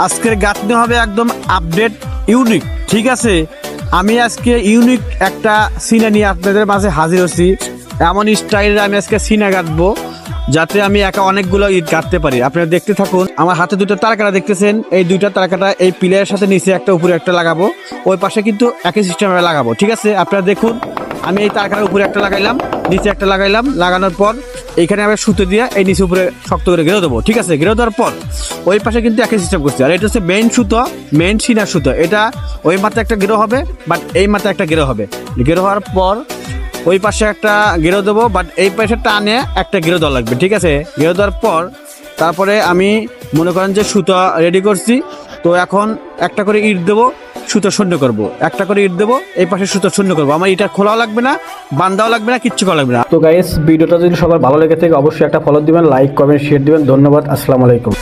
আজকের গাঁথনি হবে একদম আপডেট ইউনিক, ঠিক আছে। আমি আজকে ইউনিক একটা সিনা নিয়ে আপনাদের মাঝে হাজির হচ্ছি। এমন স্টাইলে আমি আজকে সিনা গাঁথবো যাতে আমি একা অনেকগুলো ইট গাঁথতে পারি। আপনারা দেখতে থাকুন। আমার হাতে দুটো তারকাটা দেখতেছেন, এই দুইটা তারকাটা এই পিলারের সাথে নিচে একটা উপরে একটা লাগাবো, ওই পাশে কিন্তু একই সিস্টেমে লাগাবো, ঠিক আছে। আপনারা দেখুন, আমি এই তারকার উপরে একটা লাগাইলাম, নিচে একটা লাগাইলাম, লাগানোর পর এইখানে আমি সুতো দিয়ে এই নিচে উপরে শক্ত করে গেড়ে দেবো, ঠিক আছে। গেড়ে দেওয়ার পর ওই পাশে কিন্তু একই সিস্টেম করছি। আর এটা হচ্ছে মেইন সুতো, মেইন সিনার সুতো। এটা ওই মাথায় একটা গেরো হবে, বাট এই মাথায় একটা গেরো হবে। গেরো হওয়ার পর ওই পাশে একটা গেরো দেবো, বাট এই পাশে টানে একটা গেরো দেওয়া লাগবে, ঠিক আছে। গেরো দেওয়ার পর তারপরে আমি মনে করেন যে সুতো রেডি করছি। তো এখন একটা করে ইট দেবো, সুতো শূন্য করবো, একটা করে ইট দেবো, এই পাশে সুতো শূন্য করবো। আমার এটা খোলাও লাগবে না, বান্ধাও লাগবে না, কিচ্ছু করা লাগবে না। তো গাইস, ভিডিওটা যদি সবার ভালো লেগে থাকে অবশ্যই একটা ফলো দিবেন, লাইক কমেন্ট শেয়ার দিবেন। ধন্যবাদ, আসসালামু আলাইকুম।